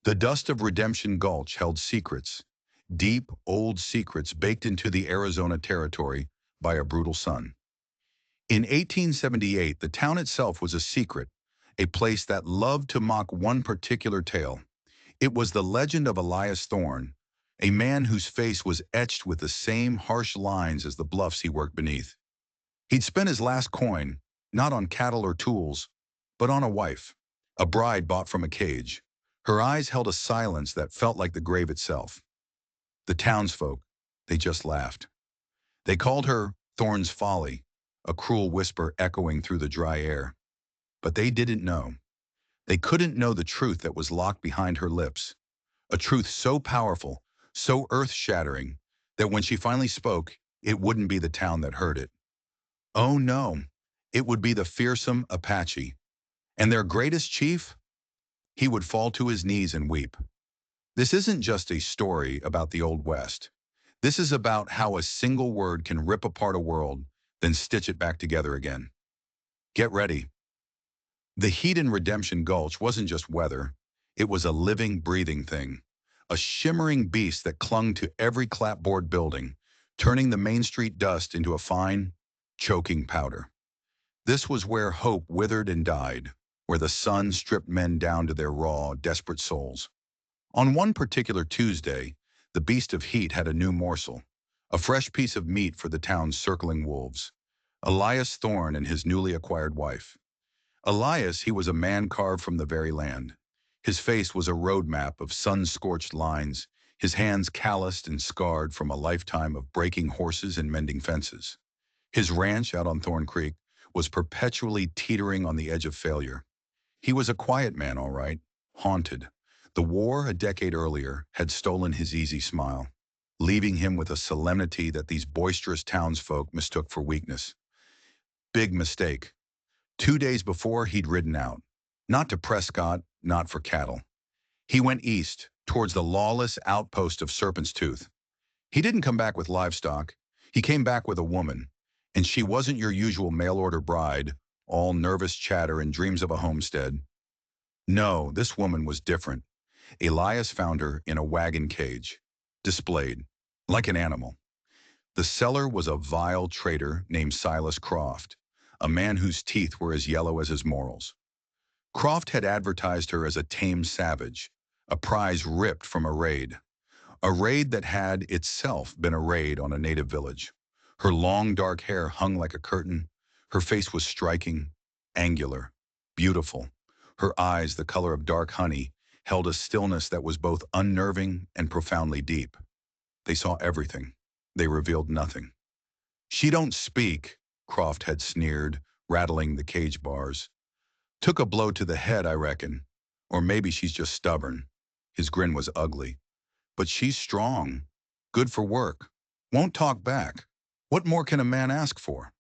The dust of Redemption Gulch held secrets, deep, old secrets baked into the Arizona territory by a brutal sun. In 1878, the town itself was a secret, a place that loved to mock one particular tale. It was the legend of Elias Thorne, a man whose face was etched with the same harsh lines as the bluffs he worked beneath. He'd spent his last coin, not on cattle or tools, but on a wife, a bride bought from a cage. Her eyes held a silence that felt like the grave itself. The townsfolk, they just laughed. They called her Thorne's Folly, a cruel whisper echoing through the dry air. But they didn't know. They couldn't know the truth that was locked behind her lips, a truth so powerful, so earth-shattering, that when she finally spoke, it wouldn't be the town that heard it. Oh no, it would be the fearsome Apache. And their greatest chief? He would fall to his knees and weep. This isn't just a story about the Old West. This is about how a single word can rip apart a world, then stitch it back together again. Get ready. The heat in Redemption Gulch wasn't just weather. It was a living, breathing thing. A shimmering beast that clung to every clapboard building, turning the Main Street dust into a fine, choking powder. This was where hope withered and died, where the sun stripped men down to their raw, desperate souls. On one particular Tuesday, the beast of heat had a new morsel, a fresh piece of meat for the town's circling wolves. Elias Thorne and his newly acquired wife. Elias, he was a man carved from the very land. His face was a road map of sun-scorched lines, his hands calloused and scarred from a lifetime of breaking horses and mending fences. His ranch out on Thorn Creek was perpetually teetering on the edge of failure. He was a quiet man, all right, haunted. The war a decade earlier had stolen his easy smile, leaving him with a solemnity that these boisterous townsfolk mistook for weakness. Big mistake. 2 days before, he'd ridden out. Not to Prescott, not for cattle. He went east, towards the lawless outpost of Serpent's Tooth. He didn't come back with livestock. He came back with a woman. And she wasn't your usual mail-order bride, all nervous chatter and dreams of a homestead. No, this woman was different. Elias found her in a wagon cage, displayed, like an animal. The seller was a vile traitor named Silas Croft, a man whose teeth were as yellow as his morals. Croft had advertised her as a tame savage, a prize ripped from a raid that had itself been a raid on a native village. Her long dark hair hung like a curtain. Her face was striking, angular, beautiful. Her eyes, the color of dark honey, held a stillness that was both unnerving and profoundly deep. They saw everything. They revealed nothing. She don't speak, Croft had sneered, rattling the cage bars. Took a blow to the head, I reckon. Or maybe she's just stubborn. His grin was ugly. But she's strong. Good for work. Won't talk back. What more can a man ask for?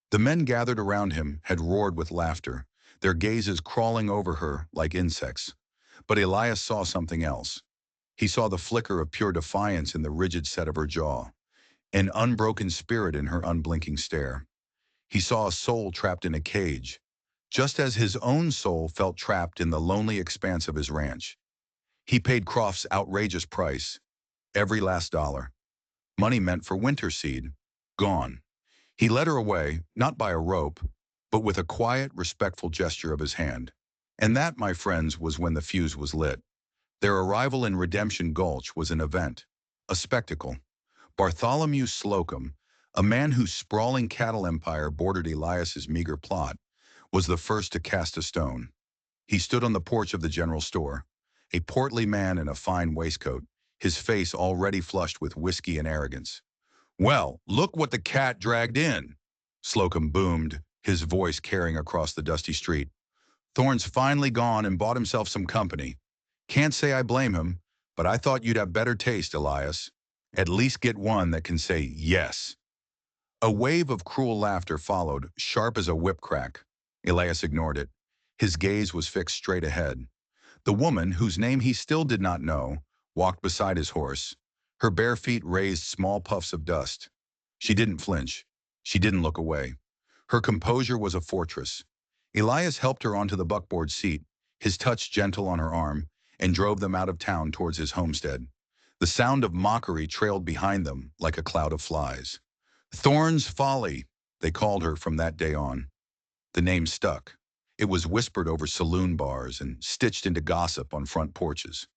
The men gathered around him had roared with laughter, their gazes crawling over her like insects. But Elias saw something else. He saw the flicker of pure defiance in the rigid set of her jaw, an unbroken spirit in her unblinking stare. He saw a soul trapped in a cage, just as his own soul felt trapped in the lonely expanse of his ranch. He paid Croft's outrageous price, every last dollar. Money meant for winter seed, gone. He led her away, not by a rope, but with a quiet, respectful gesture of his hand. And that, my friends, was when the fuse was lit. Their arrival in Redemption Gulch was an event, a spectacle. Bartholomew Slocum, a man whose sprawling cattle empire bordered Elias's meager plot, was the first to cast a stone. He stood on the porch of the general store, a portly man in a fine waistcoat, his face already flushed with whiskey and arrogance. "Well, look what the cat dragged in," Slocum boomed, his voice carrying across the dusty street. "Thorne's finally gone and bought himself some company. Can't say I blame him, but I thought you'd have better taste, Elias. At least get one that can say yes." A wave of cruel laughter followed, sharp as a whip crack. Elias ignored it. His gaze was fixed straight ahead. The woman, whose name he still did not know, walked beside his horse. Her bare feet raised small puffs of dust. She didn't flinch. She didn't look away. Her composure was a fortress. Elias helped her onto the buckboard seat, his touch gentle on her arm, and drove them out of town towards his homestead. The sound of mockery trailed behind them like a cloud of flies. Thorne's Folly, they called her from that day on. The name stuck. It was whispered over saloon bars and stitched into gossip on front porches.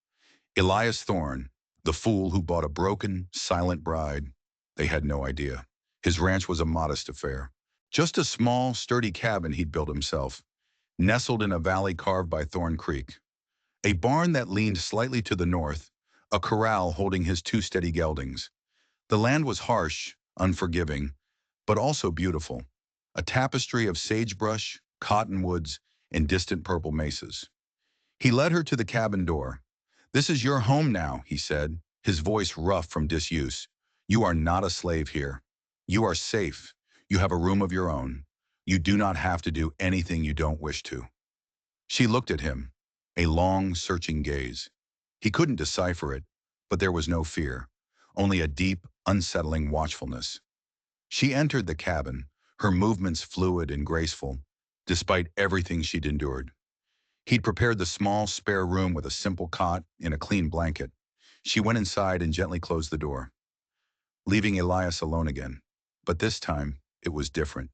Elias Thorne, the fool who bought a broken, silent bride. They had no idea. His ranch was a modest affair. Just a small, sturdy cabin he'd built himself, nestled in a valley carved by Thorn Creek. A barn that leaned slightly to the north, a corral holding his two steady geldings. The land was harsh, unforgiving, but also beautiful. A tapestry of sagebrush, cottonwoods, and distant purple mesas. He led her to the cabin door. "This is your home now," he said, his voice rough from disuse. "You are not a slave here. You are safe. You have a room of your own. You do not have to do anything you don't wish to." She looked at him, a long, searching gaze. He couldn't decipher it, but there was no fear, only a deep, unsettling watchfulness. She entered the cabin, her movements fluid and graceful, despite everything she'd endured. He'd prepared the small, spare room with a simple cot and a clean blanket. She went inside and gently closed the door, leaving Elias alone again. But this time, it was different.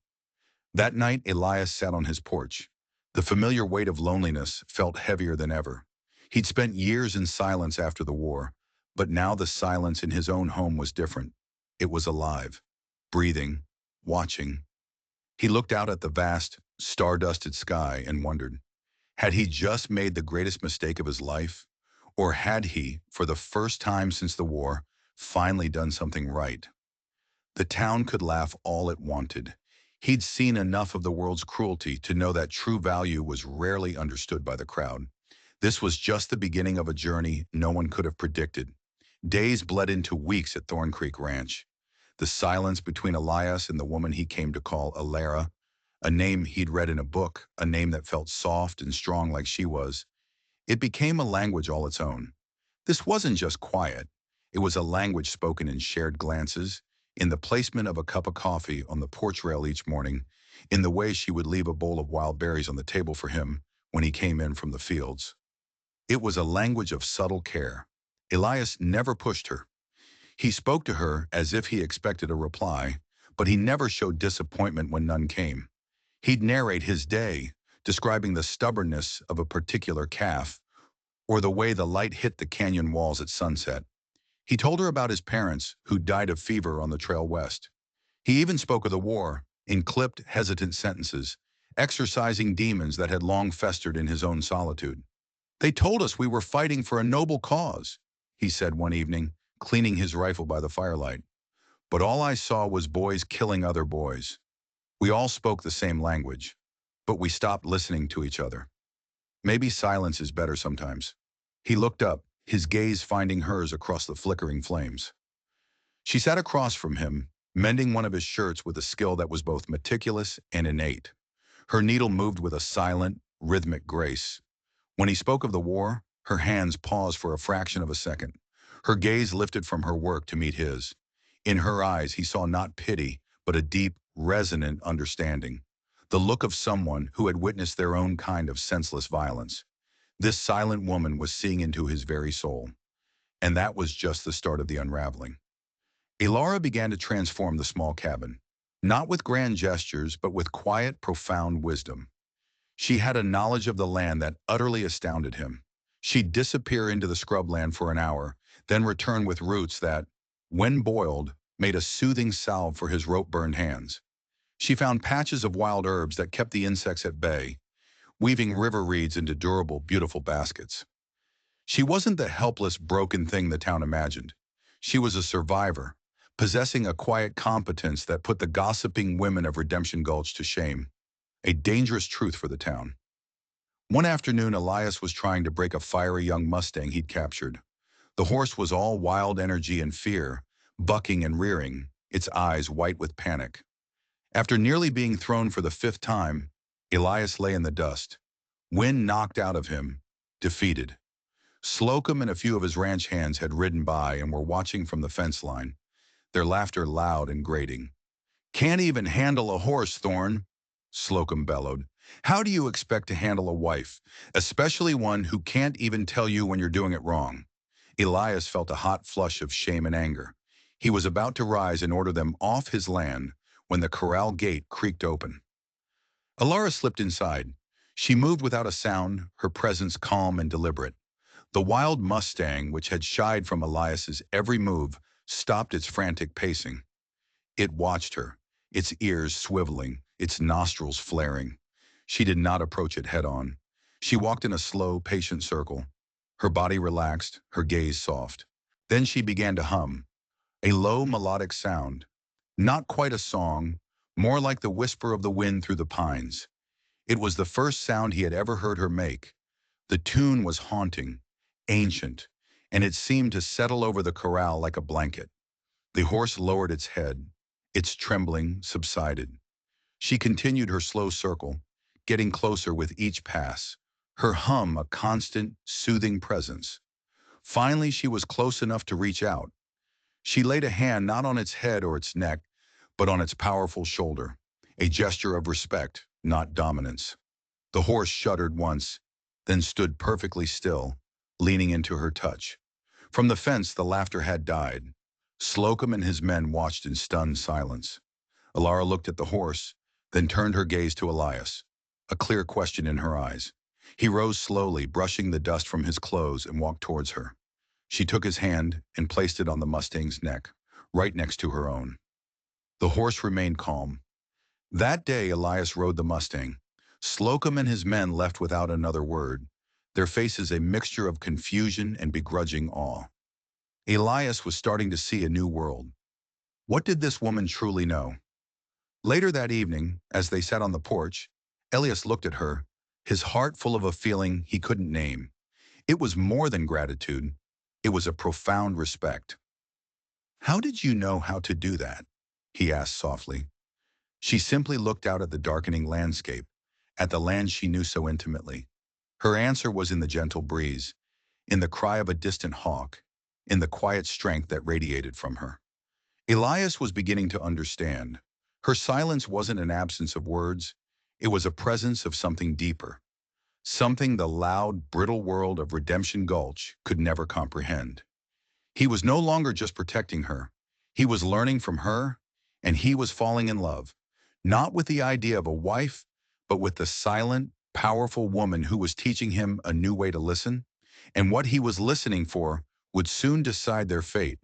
That night, Elias sat on his porch. The familiar weight of loneliness felt heavier than ever. He'd spent years in silence after the war, but now the silence in his own home was different. It was alive, breathing, watching. He looked out at the vast, star-dusted sky and wondered, had he just made the greatest mistake of his life? Or had he, for the first time since the war, finally done something right? The town could laugh all it wanted. He'd seen enough of the world's cruelty to know that true value was rarely understood by the crowd. This was just the beginning of a journey no one could have predicted. Days bled into weeks at Thorn Creek Ranch. The silence between Elias and the woman he came to call Alara, a name he'd read in a book, a name that felt soft and strong like she was, it became a language all its own. This wasn't just quiet. It was a language spoken in shared glances, in the placement of a cup of coffee on the porch rail each morning, in the way she would leave a bowl of wild berries on the table for him when he came in from the fields. It was a language of subtle care. Elias never pushed her. He spoke to her as if he expected a reply, but he never showed disappointment when none came. He'd narrate his day, describing the stubbornness of a particular calf, or the way the light hit the canyon walls at sunset. He told her about his parents, who died of fever on the trail west. He even spoke of the war, in clipped, hesitant sentences, exorcising demons that had long festered in his own solitude. "They told us we were fighting for a noble cause," he said one evening, cleaning his rifle by the firelight. "But all I saw was boys killing other boys. We all spoke the same language, but we stopped listening to each other. Maybe silence is better sometimes." He looked up, his gaze finding hers across the flickering flames. She sat across from him, mending one of his shirts with a skill that was both meticulous and innate. Her needle moved with a silent, rhythmic grace. When he spoke of the war, her hands paused for a fraction of a second. Her gaze lifted from her work to meet his. In her eyes, he saw not pity, but a deep, resonant understanding. The look of someone who had witnessed their own kind of senseless violence. This silent woman was seeing into his very soul. And that was just the start of the unraveling. Elara began to transform the small cabin, not with grand gestures, but with quiet, profound wisdom. She had a knowledge of the land that utterly astounded him. She'd disappear into the scrubland for an hour, then return with roots that, when boiled, made a soothing salve for his rope-burned hands. She found patches of wild herbs that kept the insects at bay, weaving river reeds into durable, beautiful baskets. She wasn't the helpless, broken thing the town imagined. She was a survivor, possessing a quiet competence that put the gossiping women of Redemption Gulch to shame. A dangerous truth for the town. One afternoon, Elias was trying to break a fiery young Mustang he'd captured. The horse was all wild energy and fear, bucking and rearing, its eyes white with panic. After nearly being thrown for the fifth time, Elias lay in the dust, wind knocked out of him, defeated. Slocum and a few of his ranch hands had ridden by and were watching from the fence line, their laughter loud and grating. "Can't even handle a horse, Thorne," Slocum bellowed. How do you expect to handle a wife, especially one who can't even tell you when you're doing it wrong? Elias felt a hot flush of shame and anger. He was about to rise and order them off his land when the corral gate creaked open. Alara slipped inside. She moved without a sound, her presence calm and deliberate. The wild Mustang, which had shied from Elias's every move, stopped its frantic pacing. It watched her, its ears swiveling, its nostrils flaring. She did not approach it head-on. She walked in a slow, patient circle, her body relaxed, her gaze soft. Then she began to hum, a low melodic sound, not quite a song, more like the whisper of the wind through the pines. It was the first sound he had ever heard her make. The tune was haunting, ancient, and it seemed to settle over the corral like a blanket. The horse lowered its head. Its trembling subsided. She continued her slow circle, getting closer with each pass, her hum a constant, soothing presence. Finally, she was close enough to reach out. She laid a hand not on its head or its neck, but on its powerful shoulder, a gesture of respect, not dominance. The horse shuddered once, then stood perfectly still, leaning into her touch. From the fence, the laughter had died. Slocum and his men watched in stunned silence. Alara looked at the horse, then turned her gaze to Elias, a clear question in her eyes. He rose slowly, brushing the dust from his clothes, and walked towards her. She took his hand and placed it on the Mustang's neck, right next to her own. The horse remained calm. That day, Elias rode the Mustang. Slocum and his men left without another word, their faces a mixture of confusion and begrudging awe. Elias was starting to see a new world. What did this woman truly know? Later that evening, as they sat on the porch, Elias looked at her, his heart full of a feeling he couldn't name. It was more than gratitude. It was a profound respect. "How did you know how to do that?" he asked softly. She simply looked out at the darkening landscape, at the land she knew so intimately. Her answer was in the gentle breeze, in the cry of a distant hawk, in the quiet strength that radiated from her. Elias was beginning to understand. Her silence wasn't an absence of words. It was a presence of something deeper, something the loud, brittle world of Redemption Gulch could never comprehend. He was no longer just protecting her. He was learning from her, and he was falling in love, not with the idea of a wife, but with the silent, powerful woman who was teaching him a new way to listen, and what he was listening for would soon decide their fate.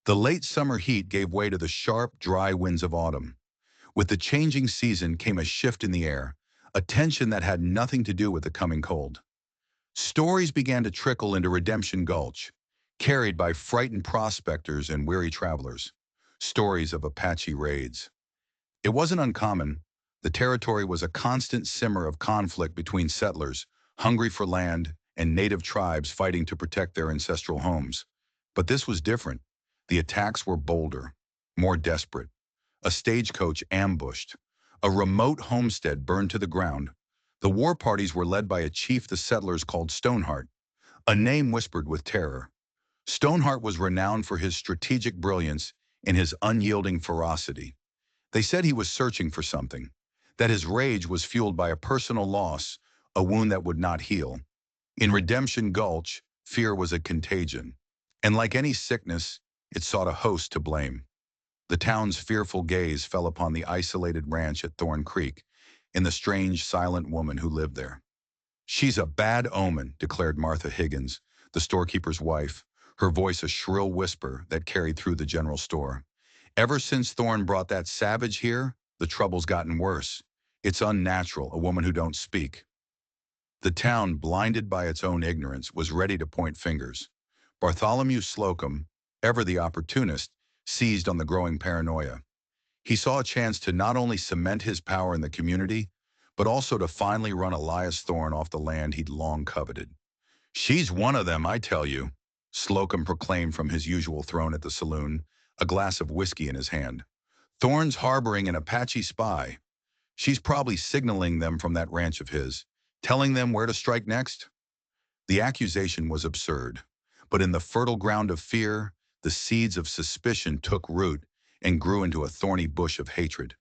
The late summer heat gave way to the sharp, dry winds of autumn. With the changing season came a shift in the air, a tension that had nothing to do with the coming cold. Stories began to trickle into Redemption Gulch, carried by frightened prospectors and weary travelers. Stories of Apache raids. It wasn't uncommon. The territory was a constant simmer of conflict between settlers, hungry for land, and native tribes fighting to protect their ancestral homes. But this was different. The attacks were bolder, more desperate. A stagecoach ambushed. A remote homestead burned to the ground. The war parties were led by a chief the settlers called Stoneheart, a name whispered with terror. Stoneheart was renowned for his strategic brilliance and his unyielding ferocity. They said he was searching for something, that his rage was fueled by a personal loss, a wound that would not heal. In Redemption Gulch, fear was a contagion, and like any sickness, it sought a host to blame. The town's fearful gaze fell upon the isolated ranch at Thorn Creek and the strange, silent woman who lived there. "She's a bad omen," declared Martha Higgins, the storekeeper's wife, her voice a shrill whisper that carried through the general store. "Ever since Thorn brought that savage here, the trouble's gotten worse. It's unnatural, a woman who don't speak." The town, blinded by its own ignorance, was ready to point fingers. Bartholomew Slocum, ever the opportunist, seized on the growing paranoia. He saw a chance to not only cement his power in the community, but also to finally run Elias Thorne off the land he'd long coveted. "She's one of them, I tell you," Slocum proclaimed from his usual throne at the saloon, a glass of whiskey in his hand. "Thorne's harboring an Apache spy. She's probably signaling them from that ranch of his, telling them where to strike next." The accusation was absurd, but in the fertile ground of fear, the seeds of suspicion took root and grew into a thorny bush of hatred.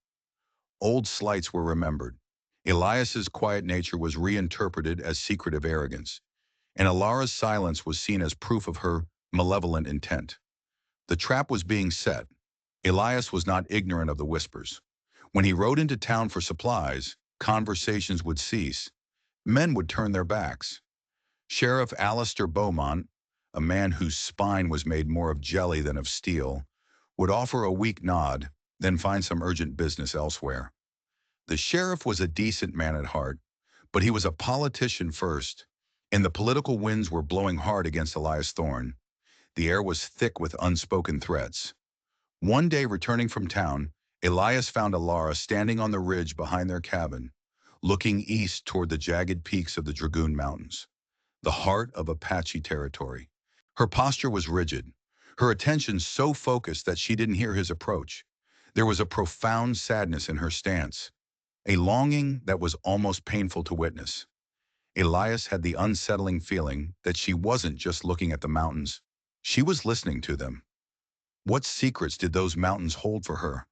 Old slights were remembered. Elias's quiet nature was reinterpreted as secretive arrogance, and Alara's silence was seen as proof of her malevolent intent. The trap was being set. Elias was not ignorant of the whispers. When he rode into town for supplies, conversations would cease. Men would turn their backs. Sheriff Alistair Beaumont, a man whose spine was made more of jelly than of steel, would offer a weak nod, then find some urgent business elsewhere. The sheriff was a decent man at heart, but he was a politician first, and the political winds were blowing hard against Elias Thorne. The air was thick with unspoken threats. One day, returning from town, Elias found Alara standing on the ridge behind their cabin, looking east toward the jagged peaks of the Dragoon Mountains, the heart of Apache territory. Her posture was rigid, her attention so focused that she didn't hear his approach. There was a profound sadness in her stance, a longing that was almost painful to witness. Elias had the unsettling feeling that she wasn't just looking at the mountains, she was listening to them. What secrets did those mountains hold for her?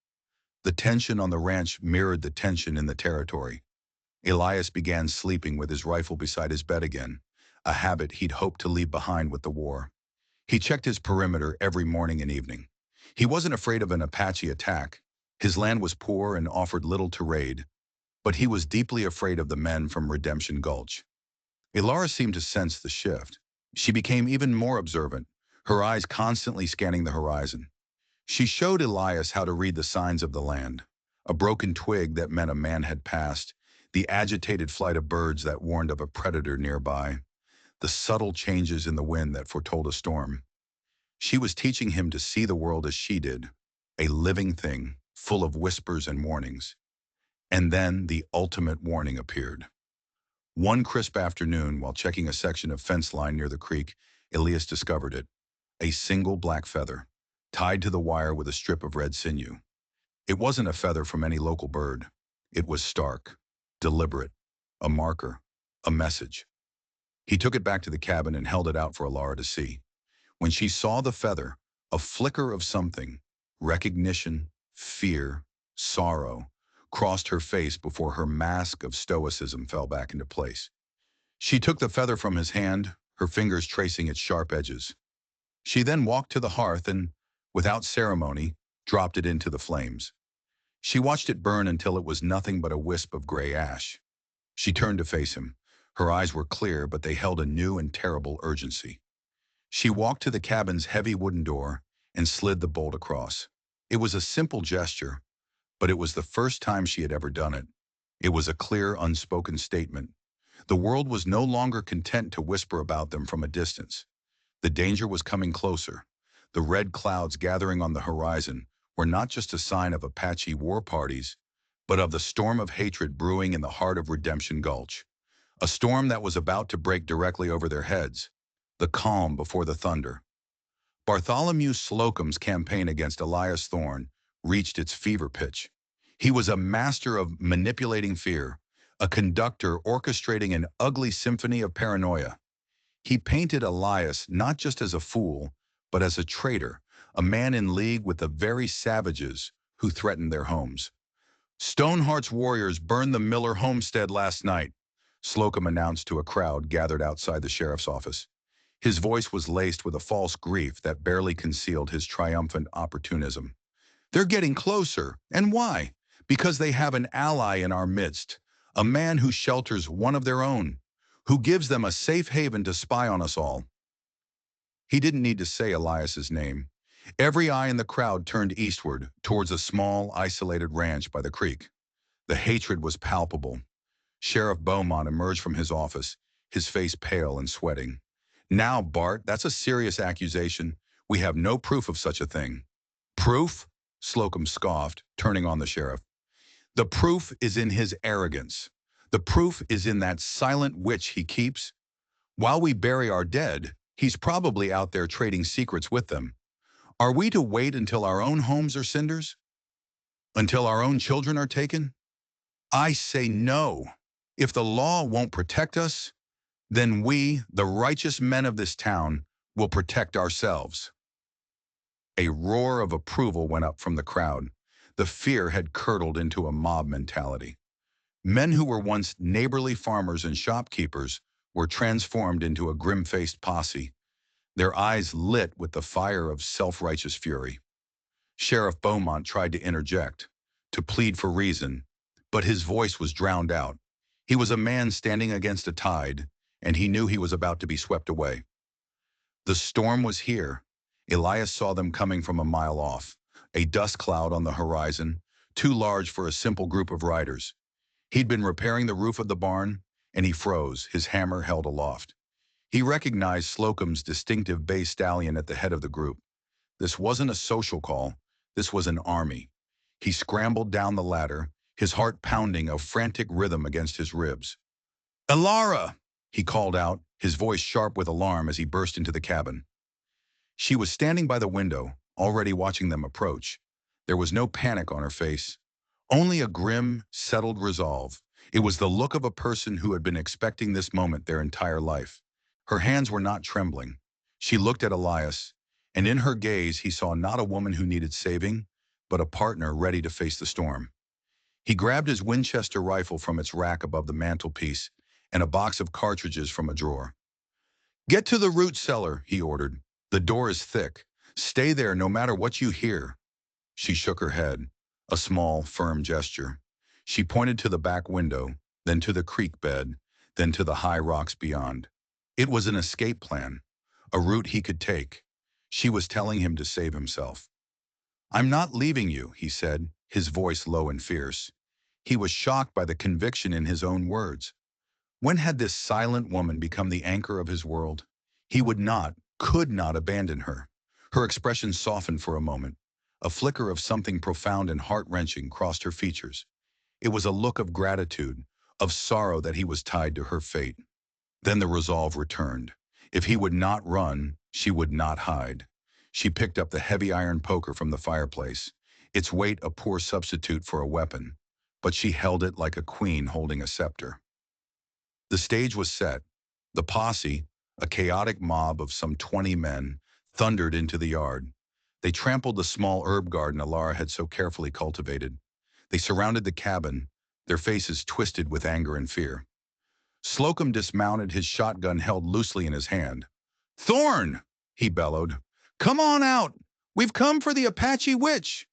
The tension on the ranch mirrored the tension in the territory. Elias began sleeping with his rifle beside his bed again, a habit he'd hoped to leave behind with the war. He checked his perimeter every morning and evening. He wasn't afraid of an Apache attack. His land was poor and offered little to raid, but he was deeply afraid of the men from Redemption Gulch. Ilara seemed to sense the shift. She became even more observant, her eyes constantly scanning the horizon. She showed Elias how to read the signs of the land. A broken twig that meant a man had passed, the agitated flight of birds that warned of a predator nearby, the subtle changes in the wind that foretold a storm. She was teaching him to see the world as she did, a living thing, full of whispers and warnings. And then the ultimate warning appeared. One crisp afternoon, while checking a section of fence line near the creek, Elias discovered it, a single black feather, tied to the wire with a strip of red sinew. It wasn't a feather from any local bird. It was stark, deliberate, a marker, a message. He took it back to the cabin and held it out for Alara to see. When she saw the feather, a flicker of something, recognition, fear, sorrow, crossed her face before her mask of stoicism fell back into place. She took the feather from his hand, her fingers tracing its sharp edges. She then walked to the hearth and, without ceremony, dropped it into the flames. She watched it burn until it was nothing but a wisp of gray ash. She turned to face him. Her eyes were clear, but they held a new and terrible urgency. She walked to the cabin's heavy wooden door and slid the bolt across. It was a simple gesture, but it was the first time she had ever done it. It was a clear, unspoken statement. The world was no longer content to whisper about them from a distance. The danger was coming closer. The red clouds gathering on the horizon were not just a sign of Apache war parties, but of the storm of hatred brewing in the heart of Redemption Gulch. A storm that was about to break directly over their heads. The calm before the thunder. Bartholomew Slocum's campaign against Elias Thorne reached its fever pitch. He was a master of manipulating fear, a conductor orchestrating an ugly symphony of paranoia. He painted Elias not just as a fool, but as a traitor, a man in league with the very savages who threatened their homes. Stoneheart's warriors burned the Miller homestead last night, Slocum announced to a crowd gathered outside the sheriff's office. His voice was laced with a false grief that barely concealed his triumphant opportunism. They're getting closer. And why? Because they have an ally in our midst, a man who shelters one of their own, who gives them a safe haven to spy on us all. He didn't need to say Elias's name. Every eye in the crowd turned eastward, towards a small, isolated ranch by the creek. The hatred was palpable. Sheriff Beaumont emerged from his office, his face pale and sweating. Now, Bart, that's a serious accusation. We have no proof of such a thing. Proof? Slocum scoffed, turning on the sheriff. The proof is in his arrogance. The proof is in that silent witch he keeps. While we bury our dead, he's probably out there trading secrets with them. Are we to wait until our own homes are cinders? Until our own children are taken? I say no. If the law won't protect us, then we, the righteous men of this town, will protect ourselves. A roar of approval went up from the crowd. The fear had curdled into a mob mentality. Men who were once neighborly farmers and shopkeepers were transformed into a grim-faced posse, their eyes lit with the fire of self-righteous fury. Sheriff Beaumont tried to interject, to plead for reason, but his voice was drowned out. He was a man standing against a tide, and he knew he was about to be swept away. The storm was here. Elias saw them coming from a mile off, a dust cloud on the horizon, too large for a simple group of riders. He'd been repairing the roof of the barn, and he froze, his hammer held aloft. He recognized Slocum's distinctive bay stallion at the head of the group. This wasn't a social call. This was an army. He scrambled down the ladder, his heart pounding a frantic rhythm against his ribs. "Elara!" he called out, his voice sharp with alarm as he burst into the cabin. She was standing by the window, already watching them approach. There was no panic on her face, only a grim, settled resolve. It was the look of a person who had been expecting this moment their entire life. Her hands were not trembling. She looked at Elias, and in her gaze he saw not a woman who needed saving, but a partner ready to face the storm. He grabbed his Winchester rifle from its rack above the mantelpiece and a box of cartridges from a drawer. "Get to the root cellar," he ordered. "The door is thick. Stay there no matter what you hear." She shook her head, a small, firm gesture. She pointed to the back window, then to the creek bed, then to the high rocks beyond. It was an escape plan, a route he could take. She was telling him to save himself. "I'm not leaving you," he said, his voice low and fierce. He was shocked by the conviction in his own words. When had this silent woman become the anchor of his world? He would not, could not abandon her. Her expression softened for a moment. A flicker of something profound and heart-wrenching crossed her features. It was a look of gratitude, of sorrow that he was tied to her fate. Then the resolve returned. If he would not run, she would not hide. She picked up the heavy iron poker from the fireplace, its weight a poor substitute for a weapon, but she held it like a queen holding a scepter. The stage was set. The posse, a chaotic mob of some 20 men, thundered into the yard. They trampled the small herb garden Elara had so carefully cultivated. They surrounded the cabin, their faces twisted with anger and fear. Slocum dismounted, his shotgun held loosely in his hand. "Thorn!" he bellowed. "Come on out! We've come for the Apache witch!"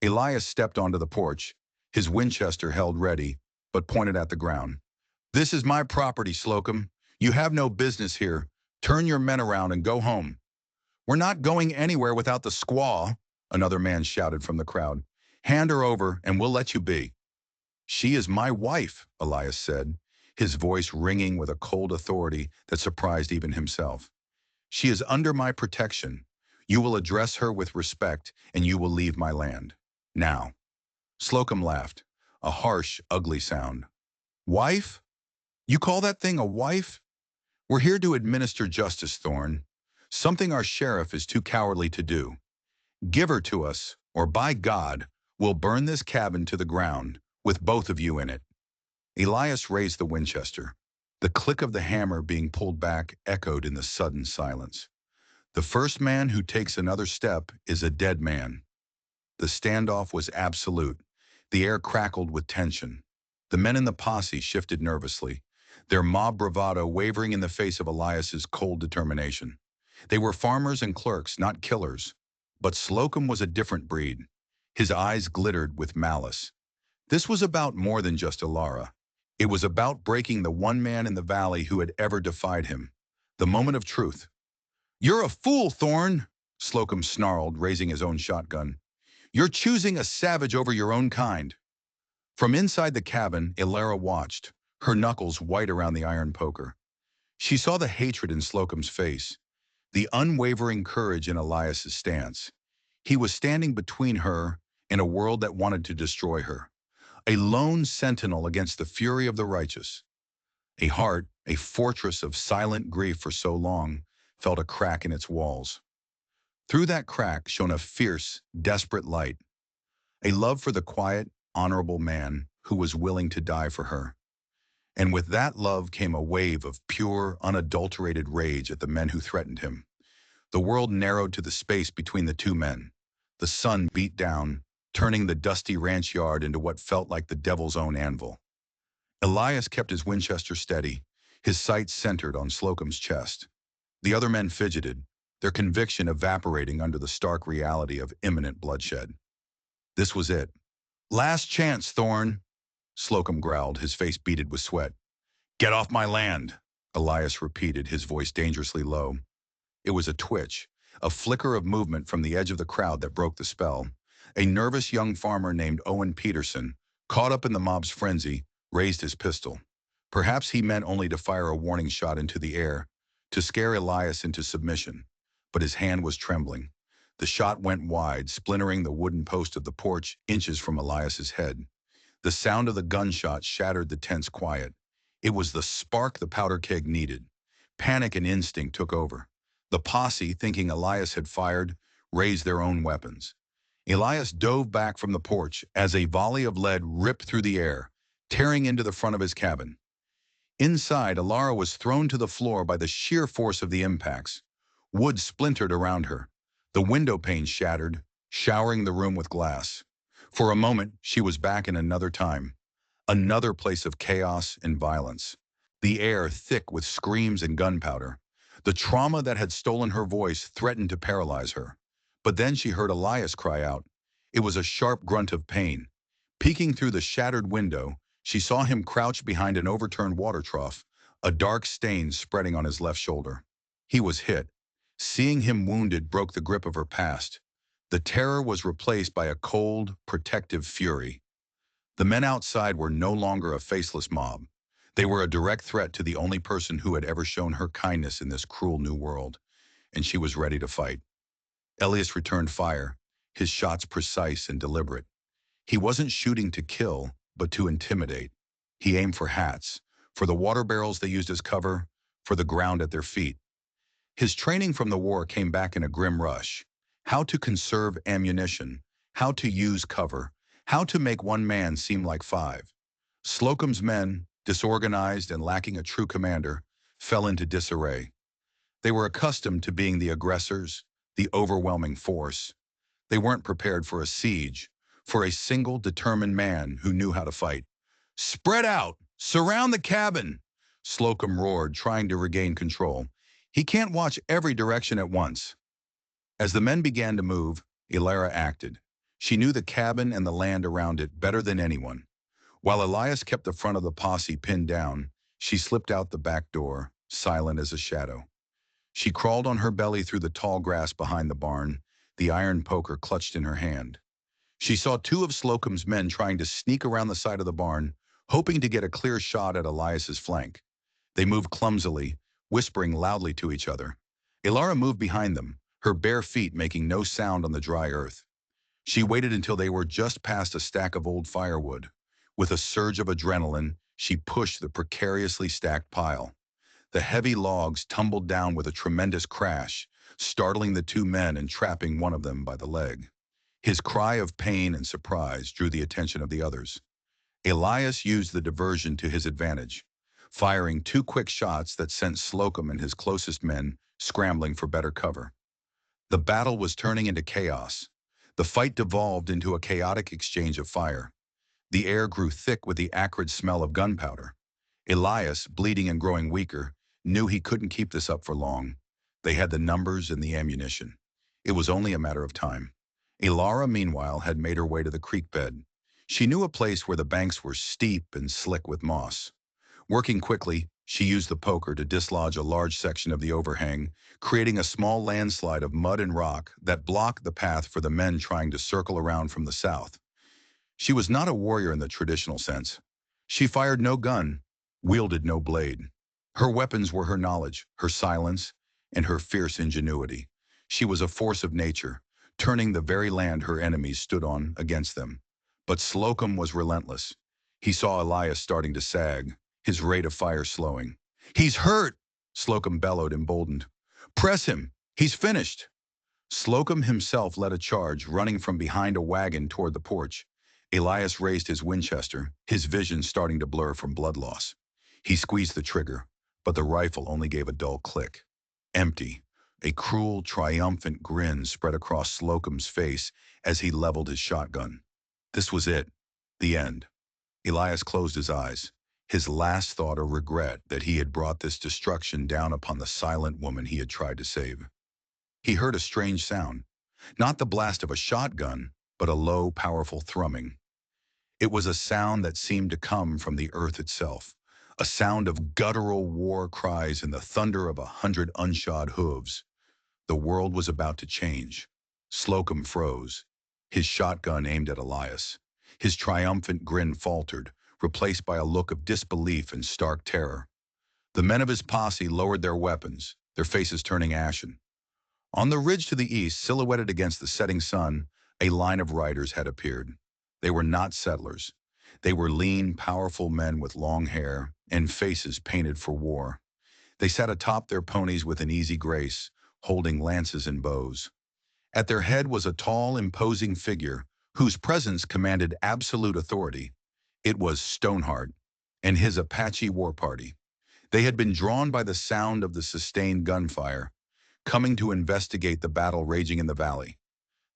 Elias stepped onto the porch, his Winchester held ready, but pointed at the ground. "This is my property, Slocum. You have no business here. Turn your men around and go home." "We're not going anywhere without the squaw," another man shouted from the crowd. "Hand her over and we'll let you be." "She is my wife," Elias said, his voice ringing with a cold authority that surprised even himself. "She is under my protection. You will address her with respect and you will leave my land. Now." Slocum laughed, a harsh, ugly sound. "Wife? You call that thing a wife? We're here to administer justice, Thorne. Something our sheriff is too cowardly to do. Give her to us, or by God, we'll burn this cabin to the ground, with both of you in it." Elias raised the Winchester. The click of the hammer being pulled back echoed in the sudden silence. The first man who takes another step is a dead man. The standoff was absolute. The air crackled with tension. The men in the posse shifted nervously, their mob bravado wavering in the face of Elias's cold determination. They were farmers and clerks, not killers. But Slocum was a different breed. His eyes glittered with malice. This was about more than just Elara. It was about breaking the one man in the valley who had ever defied him. The moment of truth. "You're a fool, Thorne," Slocum snarled, raising his own shotgun. "You're choosing a savage over your own kind." From inside the cabin, Elara watched, her knuckles white around the iron poker. She saw the hatred in Slocum's face, the unwavering courage in Elias's stance. He was standing between her and a world that wanted to destroy her. A lone sentinel against the fury of the righteous. A heart, a fortress of silent grief for so long, felt a crack in its walls. Through that crack shone a fierce, desperate light. A love for the quiet, honorable man who was willing to die for her. And with that love came a wave of pure, unadulterated rage at the men who threatened him. The world narrowed to the space between the two men. The sun beat down, turning the dusty ranch yard into what felt like the devil's own anvil. Elias kept his Winchester steady, his sights centered on Slocum's chest. The other men fidgeted, their conviction evaporating under the stark reality of imminent bloodshed. This was it. "Last chance, Thorne," Slocum growled, his face beaded with sweat. "Get off my land," Elias repeated, his voice dangerously low. It was a twitch, a flicker of movement from the edge of the crowd that broke the spell. A nervous young farmer named Owen Peterson, caught up in the mob's frenzy, raised his pistol. Perhaps he meant only to fire a warning shot into the air, to scare Elias into submission. But his hand was trembling. The shot went wide, splintering the wooden post of the porch inches from Elias's head. The sound of the gunshot shattered the tense quiet. It was the spark the powder keg needed. Panic and instinct took over. The posse, thinking Elias had fired, raised their own weapons. Elias dove back from the porch as a volley of lead ripped through the air, tearing into the front of his cabin. Inside, Alara was thrown to the floor by the sheer force of the impacts. Wood splintered around her. The window pane shattered, showering the room with glass. For a moment, she was back in another time, another place of chaos and violence. The air thick with screams and gunpowder. The trauma that had stolen her voice threatened to paralyze her. But then she heard Elias cry out. It was a sharp grunt of pain. Peeking through the shattered window, she saw him crouch behind an overturned water trough, a dark stain spreading on his left shoulder. He was hit. Seeing him wounded broke the grip of her past. The terror was replaced by a cold, protective fury. The men outside were no longer a faceless mob. They were a direct threat to the only person who had ever shown her kindness in this cruel new world, and she was ready to fight. Elias returned fire, his shots precise and deliberate. He wasn't shooting to kill, but to intimidate. He aimed for hats, for the water barrels they used as cover, for the ground at their feet. His training from the war came back in a grim rush. How to conserve ammunition, how to use cover, how to make one man seem like five. Slocum's men, disorganized and lacking a true commander, fell into disarray. They were accustomed to being the aggressors, the overwhelming force. They weren't prepared for a siege, for a single determined man who knew how to fight. "Spread out! Surround the cabin!" Slocum roared, trying to regain control. "He can't watch every direction at once." As the men began to move, Elara acted. She knew the cabin and the land around it better than anyone. While Elias kept the front of the posse pinned down, she slipped out the back door, silent as a shadow. She crawled on her belly through the tall grass behind the barn, the iron poker clutched in her hand. She saw two of Slocum's men trying to sneak around the side of the barn, hoping to get a clear shot at Elias's flank. They moved clumsily, whispering loudly to each other. Elara moved behind them, her bare feet making no sound on the dry earth. She waited until they were just past a stack of old firewood. With a surge of adrenaline, she pushed the precariously stacked pile. The heavy logs tumbled down with a tremendous crash, startling the two men and trapping one of them by the leg. His cry of pain and surprise drew the attention of the others. Elias used the diversion to his advantage, firing two quick shots that sent Slocum and his closest men scrambling for better cover. The battle was turning into chaos. The fight devolved into a chaotic exchange of fire. The air grew thick with the acrid smell of gunpowder. Elias, bleeding and growing weaker, knew he couldn't keep this up for long. They had the numbers and the ammunition. It was only a matter of time. Elara, meanwhile, had made her way to the creek bed. She knew a place where the banks were steep and slick with moss. Working quickly, she used the poker to dislodge a large section of the overhang, creating a small landslide of mud and rock that blocked the path for the men trying to circle around from the south. She was not a warrior in the traditional sense. She fired no gun, wielded no blade. Her weapons were her knowledge, her silence, and her fierce ingenuity. She was a force of nature, turning the very land her enemies stood on against them. But Slocum was relentless. He saw Elias starting to sag, his rate of fire slowing. "He's hurt!" Slocum bellowed, emboldened. "Press him! He's finished!" Slocum himself led a charge, running from behind a wagon toward the porch. Elias raised his Winchester, his vision starting to blur from blood loss. He squeezed the trigger, but the rifle only gave a dull click. Empty. A cruel, triumphant grin spread across Slocum's face as he leveled his shotgun. This was it. The end. Elias closed his eyes. his last thought a regret that he had brought this destruction down upon the silent woman he had tried to save. He heard a strange sound, not the blast of a shotgun, but a low, powerful thrumming. It was a sound that seemed to come from the earth itself, a sound of guttural war cries and the thunder of 100 unshod hooves. The world was about to change. Slocum froze, his shotgun aimed at Elias. His triumphant grin faltered, replaced by a look of disbelief and stark terror. The men of his posse lowered their weapons, their faces turning ashen. On the ridge to the east, silhouetted against the setting sun, a line of riders had appeared. They were not settlers. They were lean, powerful men with long hair and faces painted for war. They sat atop their ponies with an easy grace, holding lances and bows. At their head was a tall, imposing figure whose presence commanded absolute authority. It was Stoneheart and his Apache war party. They had been drawn by the sound of the sustained gunfire, coming to investigate the battle raging in the valley.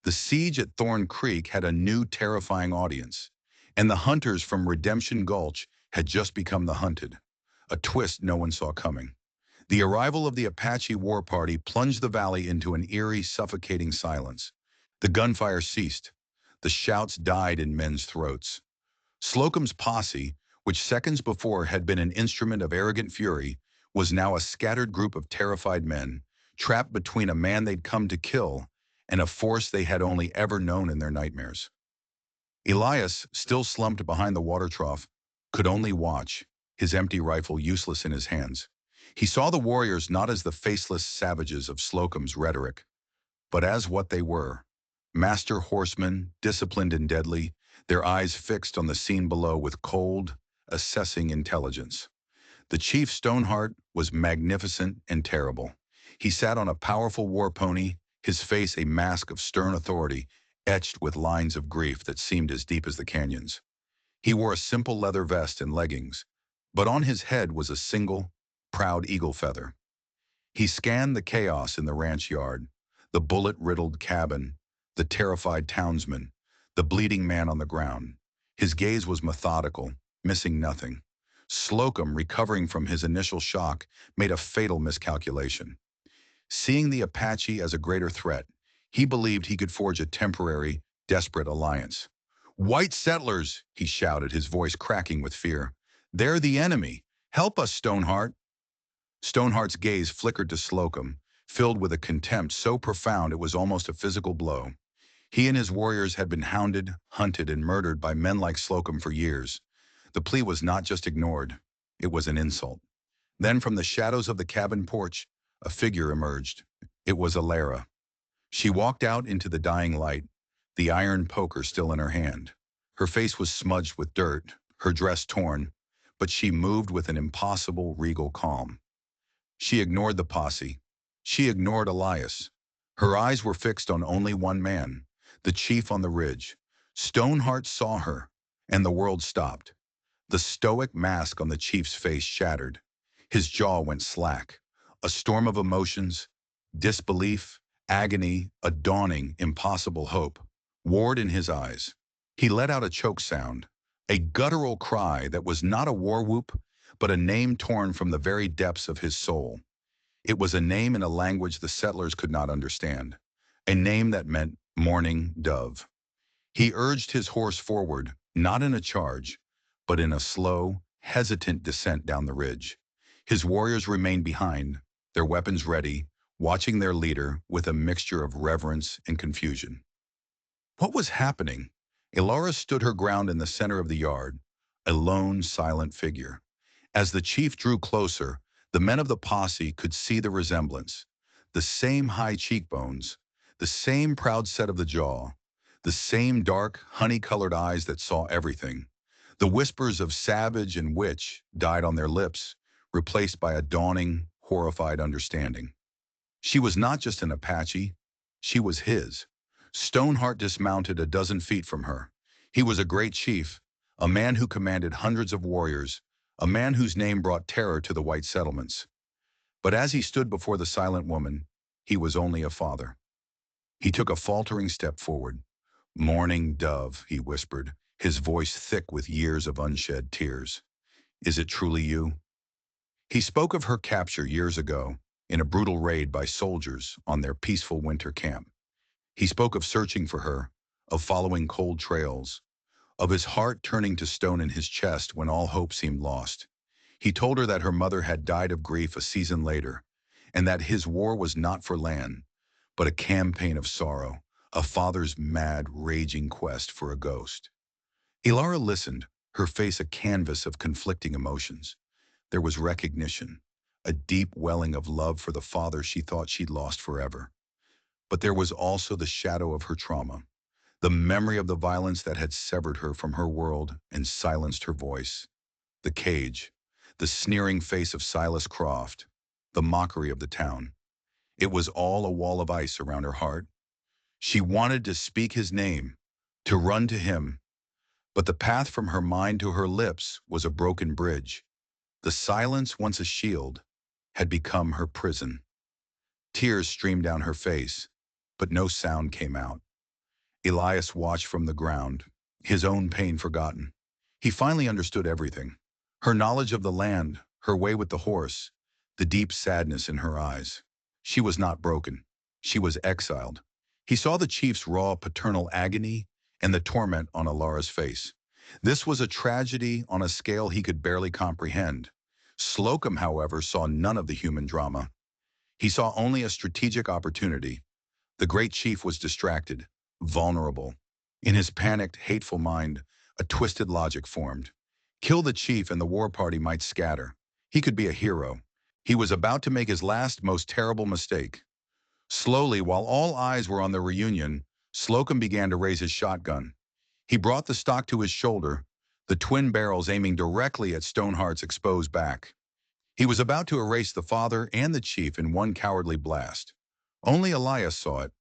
The siege at Thorn Creek had a new terrifying audience, and the hunters from Redemption Gulch had just become the hunted, a twist no one saw coming. The arrival of the Apache war party plunged the valley into an eerie, suffocating silence. The gunfire ceased. The shouts died in men's throats. Slocum's posse, which seconds before had been an instrument of arrogant fury, was now a scattered group of terrified men, trapped between a man they'd come to kill and a force they had only ever known in their nightmares. Elias, still slumped behind the water trough, could only watch, his empty rifle useless in his hands. He saw the warriors not as the faceless savages of Slocum's rhetoric, but as what they were, master horsemen, disciplined and deadly, their eyes fixed on the scene below with cold, assessing intelligence. The chief Stoneheart was magnificent and terrible. He sat on a powerful war pony, his face a mask of stern authority, etched with lines of grief that seemed as deep as the canyons. He wore a simple leather vest and leggings, but on his head was a single, proud eagle feather. He scanned the chaos in the ranch yard, the bullet-riddled cabin, the terrified townsman, the bleeding man on the ground. His gaze was methodical, missing nothing. Slocum, recovering from his initial shock, made a fatal miscalculation. Seeing the Apache as a greater threat, he believed he could forge a temporary, desperate alliance. "White settlers!" he shouted, his voice cracking with fear. "They're the enemy! Help us, Stoneheart!" Stoneheart's gaze flickered to Slocum, filled with a contempt so profound it was almost a physical blow. He and his warriors had been hounded, hunted, and murdered by men like Slocum for years. The plea was not just ignored, it was an insult. Then from the shadows of the cabin porch, a figure emerged. It was Alara. She walked out into the dying light, the iron poker still in her hand. Her face was smudged with dirt, her dress torn, but she moved with an impossible, regal calm. She ignored the posse. She ignored Elias. Her eyes were fixed on only one man, the chief on the ridge. Stoneheart saw her, and the world stopped. The stoic mask on the chief's face shattered. His jaw went slack. A storm of emotions, disbelief, agony, a dawning, impossible hope, warred in his eyes. He let out a choke sound, a guttural cry that was not a war whoop, but a name torn from the very depths of his soul. It was a name in a language the settlers could not understand, a name that meant mourning dove. He urged his horse forward, not in a charge, but in a slow, hesitant descent down the ridge. His warriors remained behind, their weapons ready, watching their leader with a mixture of reverence and confusion. What was happening? Alara stood her ground in the center of the yard, a lone, silent figure. As the chief drew closer, the men of the posse could see the resemblance. The same high cheekbones, the same proud set of the jaw, the same dark, honey-colored eyes that saw everything. The whispers of savage and witch died on their lips, replaced by a dawning, horrified understanding. She was not just an Apache, she was his. Stoneheart dismounted a dozen feet from her. He was a great chief, a man who commanded hundreds of warriors, a man whose name brought terror to the white settlements. But as he stood before the silent woman, he was only a father. He took a faltering step forward. "Mourning dove," he whispered, his voice thick with years of unshed tears. Is it truly you? He spoke of her capture years ago in a brutal raid by soldiers on their peaceful winter camp. He spoke of searching for her, of following cold trails, of his heart turning to stone in his chest when all hope seemed lost. He told her that her mother had died of grief a season later, and that his war was not for land, but a campaign of sorrow, a father's mad, raging quest for a ghost. Ilara listened, her face a canvas of conflicting emotions. There was recognition, a deep welling of love for the father she thought she'd lost forever. But there was also the shadow of her trauma, the memory of the violence that had severed her from her world and silenced her voice. The cage, the sneering face of Silas Croft, the mockery of the town. It was all a wall of ice around her heart. She wanted to speak his name, to run to him, but the path from her mind to her lips was a broken bridge. The silence, once a shield, had become her prison. Tears streamed down her face, but no sound came out. Elias watched from the ground, his own pain forgotten. He finally understood everything. Her knowledge of the land, her way with the horse, the deep sadness in her eyes. She was not broken. She was exiled. He saw the chief's raw paternal agony and the torment on Alara's face. This was a tragedy on a scale he could barely comprehend. Slocum, however, saw none of the human drama. He saw only a strategic opportunity. The great chief was distracted, vulnerable. In his panicked, hateful mind, a twisted logic formed. Kill the chief and the war party might scatter. He could be a hero. He was about to make his last, most terrible mistake. Slowly, while all eyes were on the reunion, Slocum began to raise his shotgun. He brought the stock to his shoulder, the twin barrels aiming directly at Stoneheart's exposed back. He was about to erase the father and the chief in one cowardly blast. Only Elias saw it.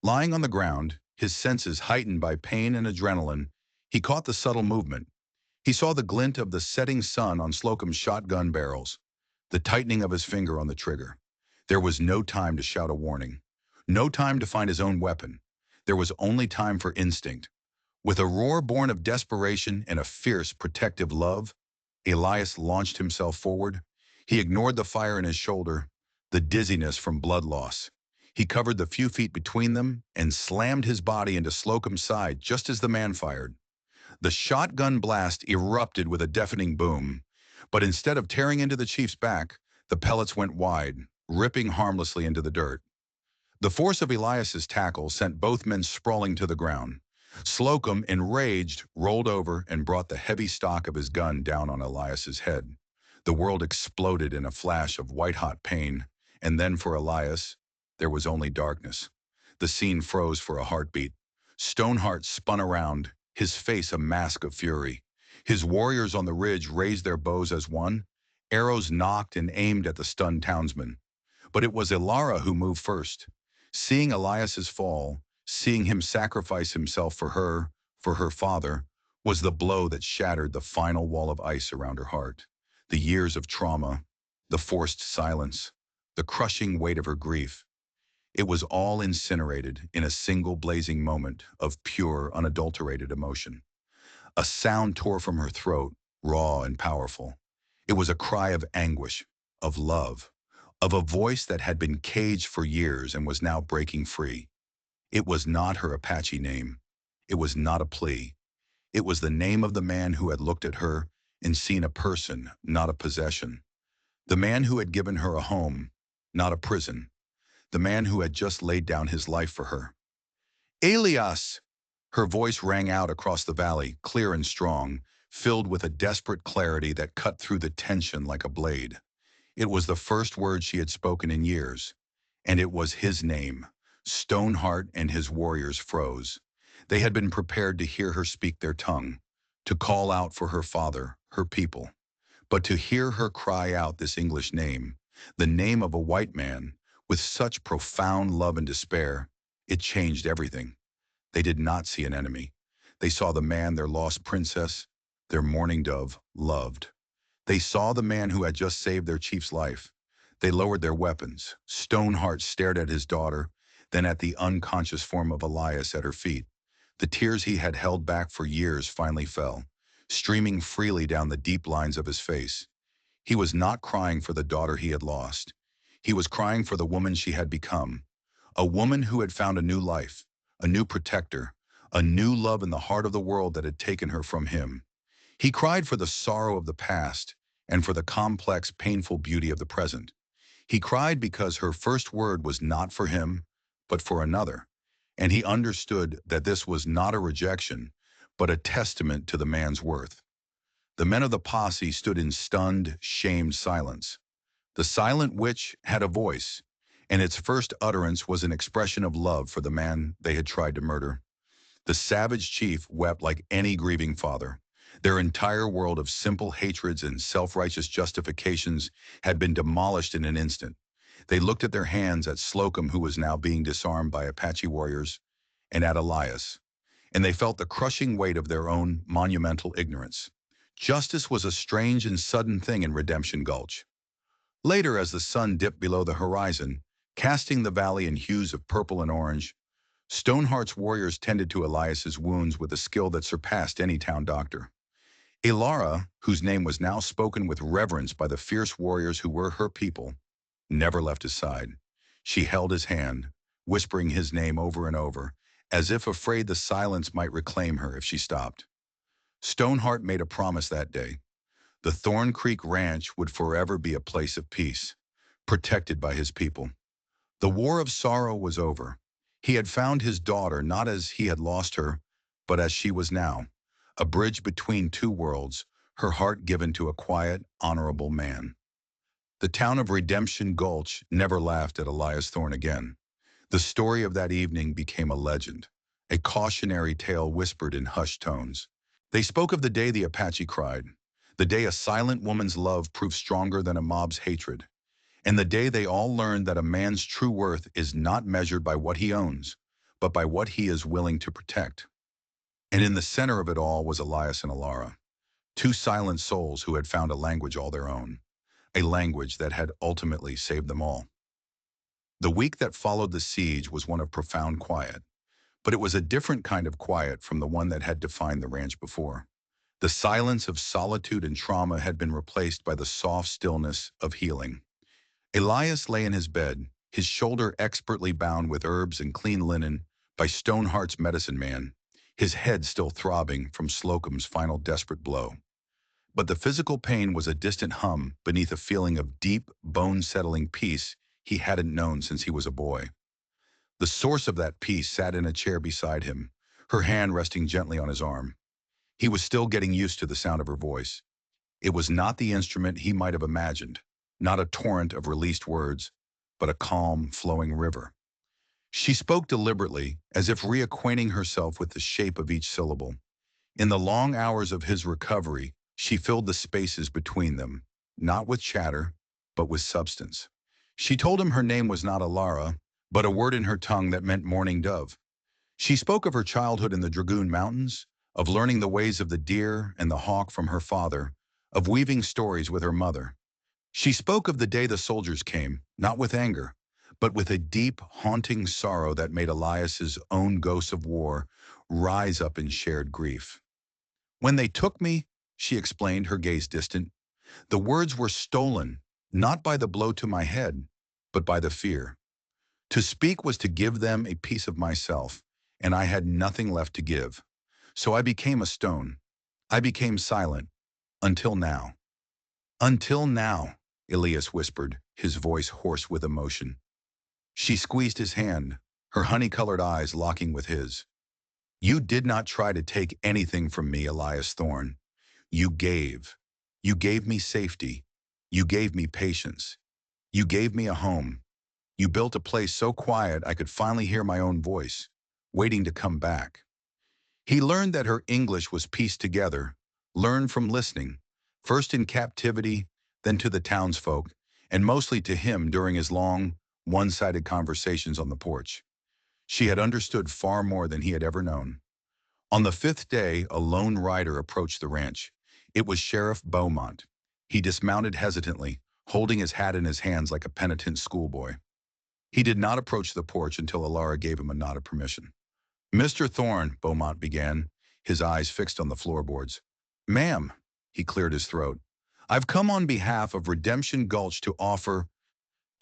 Lying on the ground, his senses heightened by pain and adrenaline, he caught the subtle movement. He saw the glint of the setting sun on Slocum's shotgun barrels, the tightening of his finger on the trigger. There was no time to shout a warning, no time to find his own weapon. There was only time for instinct. With a roar born of desperation and a fierce, protective love, Elias launched himself forward. He ignored the fire in his shoulder, the dizziness from blood loss. He covered the few feet between them and slammed his body into Slocum's side just as the man fired. The shotgun blast erupted with a deafening boom, but instead of tearing into the chief's back, the pellets went wide, ripping harmlessly into the dirt. The force of Elias's tackle sent both men sprawling to the ground. Slocum, enraged, rolled over and brought the heavy stock of his gun down on Elias's head. The world exploded in a flash of white-hot pain, and then for Elias, there was only darkness. The scene froze for a heartbeat. Stoneheart spun around, his face a mask of fury. His warriors on the ridge raised their bows as one. Arrows knocked and aimed at the stunned townsman. But it was Ilara who moved first. Seeing Elias's fall, seeing him sacrifice himself for her father, was the blow that shattered the final wall of ice around her heart. The years of trauma, the forced silence, the crushing weight of her grief. It was all incinerated in a single blazing moment of pure, unadulterated emotion. A sound tore from her throat, raw and powerful. It was a cry of anguish, of love, of a voice that had been caged for years and was now breaking free. It was not her Apache name. It was not a plea. It was the name of the man who had looked at her and seen a person, not a possession. The man who had given her a home, not a prison. The man who had just laid down his life for her. Elias! Her voice rang out across the valley, clear and strong, filled with a desperate clarity that cut through the tension like a blade. It was the first word she had spoken in years, and it was his name. Stoneheart and his warriors froze. They had been prepared to hear her speak their tongue, to call out for her father, her people. But to hear her cry out this English name, the name of a white man, with such profound love and despair, it changed everything. They did not see an enemy. They saw the man their lost princess, their mourning dove, loved. They saw the man who had just saved their chief's life. They lowered their weapons. Stoneheart stared at his daughter, then at the unconscious form of Elias at her feet. The tears he had held back for years finally fell. streaming freely down the deep lines of his face. He was not crying for the daughter he had lost. He was crying for the woman she had become, a woman who had found a new life, a new protector, a new love in the heart of the world that had taken her from him. He cried for the sorrow of the past and for the complex, painful beauty of the present. He cried because her first word was not for him, but for another, and he understood that this was not a rejection, but a testament to the man's worth. The men of the posse stood in stunned, shamed silence. The silent witch had a voice, and its first utterance was an expression of love for the man they had tried to murder. The savage chief wept like any grieving father. Their entire world of simple hatreds and self-righteous justifications had been demolished in an instant. They looked at their hands, at Slocum, who was now being disarmed by Apache warriors, and at Elias, and they felt the crushing weight of their own monumental ignorance. Justice was a strange and sudden thing in Redemption Gulch. Later, as the sun dipped below the horizon, casting the valley in hues of purple and orange, Stoneheart's warriors tended to Elias's wounds with a skill that surpassed any town doctor. Elara, whose name was now spoken with reverence by the fierce warriors who were her people, never left his side. She held his hand, whispering his name over and over, as if afraid the silence might reclaim her if she stopped. Stoneheart made a promise that day. The Thorn Creek Ranch would forever be a place of peace, protected by his people. The war of sorrow was over. He had found his daughter not as he had lost her, but as she was now, a bridge between two worlds, her heart given to a quiet, honorable man. The town of Redemption Gulch never laughed at Elias Thorne again. The story of that evening became a legend, a cautionary tale whispered in hushed tones. They spoke of the day the Apache cried, the day a silent woman's love proved stronger than a mob's hatred, and the day they all learned that a man's true worth is not measured by what he owns, but by what he is willing to protect. And in the center of it all was Elias and Alara, two silent souls who had found a language all their own, a language that had ultimately saved them all. The week that followed the siege was one of profound quiet, but it was a different kind of quiet from the one that had defined the ranch before. The silence of solitude and trauma had been replaced by the soft stillness of healing. Elias lay in his bed, his shoulder expertly bound with herbs and clean linen by Stoneheart's medicine man, his head still throbbing from Slocum's final desperate blow. But the physical pain was a distant hum beneath a feeling of deep, bone-settling peace he hadn't known since he was a boy. The source of that peace sat in a chair beside him, her hand resting gently on his arm. He was still getting used to the sound of her voice. It was not the instrument he might have imagined, not a torrent of released words, but a calm, flowing river. She spoke deliberately, as if reacquainting herself with the shape of each syllable. In the long hours of his recovery, she filled the spaces between them, not with chatter, but with substance. She told him her name was not Alara, but a word in her tongue that meant morning dove. She spoke of her childhood in the Dragoon Mountains, of learning the ways of the deer and the hawk from her father, of weaving stories with her mother. She spoke of the day the soldiers came, not with anger, but with a deep, haunting sorrow that made Elias's own ghosts of war rise up in shared grief. When they took me, she explained, her gaze distant, the words were stolen, not by the blow to my head, but by the fear. To speak was to give them a piece of myself, and I had nothing left to give. So I became a stone. I became silent, until now. Until now, Elias whispered, his voice hoarse with emotion. She squeezed his hand, her honey-colored eyes locking with his. You did not try to take anything from me, Elias Thorne. You gave. You gave me safety. You gave me patience. You gave me a home. You built a place so quiet I could finally hear my own voice, waiting to come back. He learned that her English was pieced together, learned from listening, first in captivity, then to the townsfolk, and mostly to him during his long, one-sided conversations on the porch. She had understood far more than he had ever known. On the fifth day, a lone rider approached the ranch. It was Sheriff Beaumont. He dismounted hesitantly, holding his hat in his hands like a penitent schoolboy. He did not approach the porch until Alara gave him a nod of permission. Mr. Thorne, Beaumont began, his eyes fixed on the floorboards. Ma'am, he cleared his throat. I've come on behalf of Redemption Gulch to offer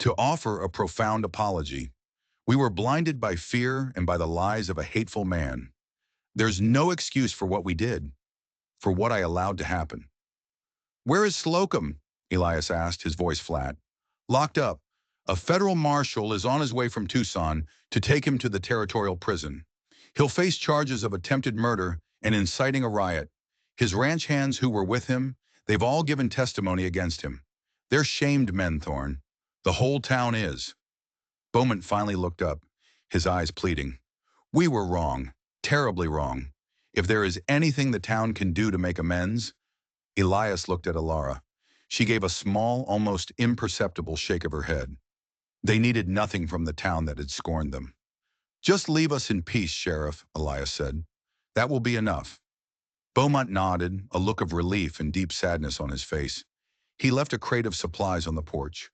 a profound apology. We were blinded by fear and by the lies of a hateful man. There's no excuse for what we did, for what I allowed to happen. Where is Slocum? Elias asked, his voice flat. Locked up. A federal marshal is on his way from Tucson to take him to the territorial prison. He'll face charges of attempted murder and inciting a riot. His ranch hands who were with him, they've all given testimony against him. They're shamed men, Thorne. The whole town is. Beaumont finally looked up, his eyes pleading. We were wrong, terribly wrong. If there is anything the town can do to make amends. Elias looked at Alara. She gave a small, almost imperceptible shake of her head. They needed nothing from the town that had scorned them. Just leave us in peace, Sheriff, Elias said. That will be enough. Beaumont nodded, a look of relief and deep sadness on his face. He left a crate of supplies on the porch.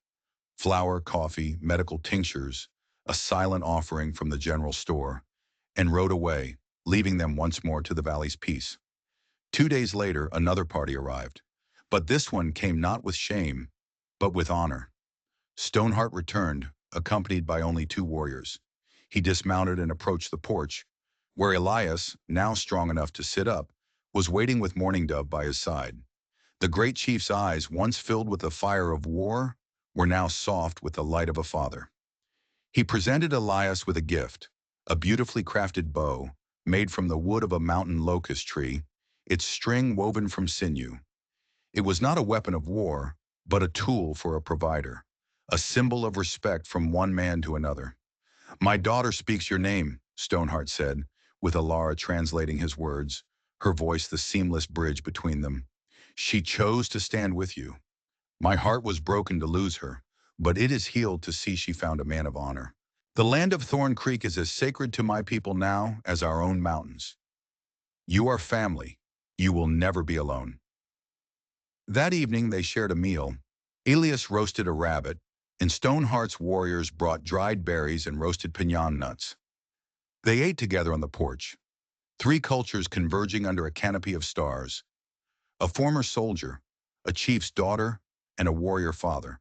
Flour, coffee, medical tinctures, a silent offering from the general store, and rode away, leaving them once more to the valley's peace. 2 days later, another party arrived. But this one came not with shame, but with honor. Stoneheart returned, accompanied by only 2 warriors. He dismounted and approached the porch, where Elias, now strong enough to sit up, was waiting with Morning Dove by his side. The great chief's eyes, once filled with the fire of war, were now soft with the light of a father. He presented Elias with a gift, a beautifully crafted bow, made from the wood of a mountain locust tree, its string woven from sinew. It was not a weapon of war, but a tool for a provider, a symbol of respect from one man to another. My daughter speaks your name, Stoneheart said, with Alara translating his words, her voice the seamless bridge between them. She chose to stand with you. My heart was broken to lose her, but it is healed to see she found a man of honor. The land of Thorn Creek is as sacred to my people now as our own mountains. You are family. You will never be alone. That evening they shared a meal. Elias roasted a rabbit, and Stoneheart's warriors brought dried berries and roasted piñon nuts. They ate together on the porch, 3 cultures converging under a canopy of stars. A former soldier, a chief's daughter, and a warrior father.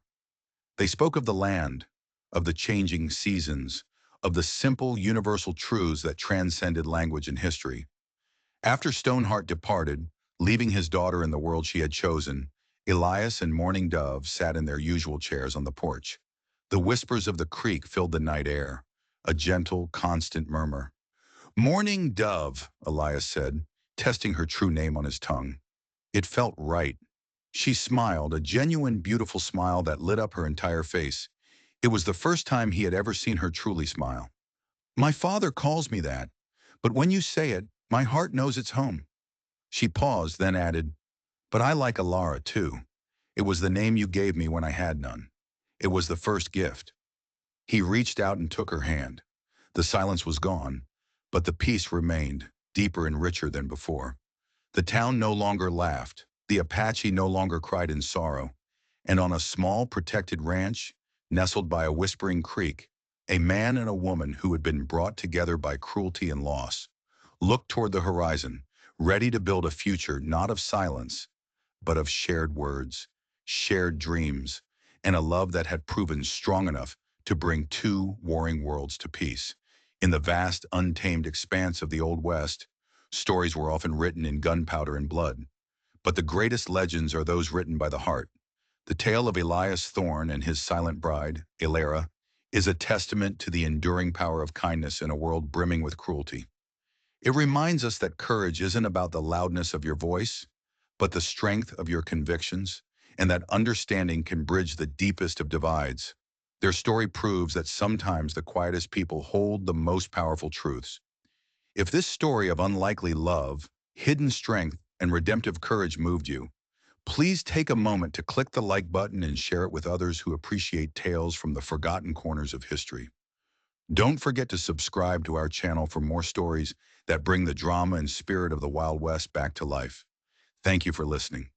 They spoke of the land, of the changing seasons, of the simple universal truths that transcended language and history. After Stoneheart departed, leaving his daughter in the world she had chosen, Elias and Morning Dove sat in their usual chairs on the porch. The whispers of the creek filled the night air, a gentle, constant murmur. Morning Dove, Elias said, testing her true name on his tongue. It felt right. She smiled, a genuine, beautiful smile that lit up her entire face. It was the first time he had ever seen her truly smile. My father calls me that, but when you say it, my heart knows it's home. She paused, then added, but I like Alara too. It was the name you gave me when I had none. It was the first gift. He reached out and took her hand. The silence was gone, but the peace remained, deeper and richer than before. The town no longer laughed. The Apache no longer cried in sorrow. And on a small, protected ranch, nestled by a whispering creek, a man and a woman who had been brought together by cruelty and loss, looked toward the horizon, ready to build a future not of silence, but of shared words, shared dreams, and a love that had proven strong enough to bring 2 warring worlds to peace. In the vast, untamed expanse of the Old West, stories were often written in gunpowder and blood, but the greatest legends are those written by the heart. The tale of Elias Thorne and his silent bride, Alara, is a testament to the enduring power of kindness in a world brimming with cruelty. It reminds us that courage isn't about the loudness of your voice, but the strength of your convictions, and that understanding can bridge the deepest of divides. Their story proves that sometimes the quietest people hold the most powerful truths. If this story of unlikely love, hidden strength, and redemptive courage moved you, please take a moment to click the like button and share it with others who appreciate tales from the forgotten corners of history. Don't forget to subscribe to our channel for more stories that bring the drama and spirit of the Wild West back to life. Thank you for listening.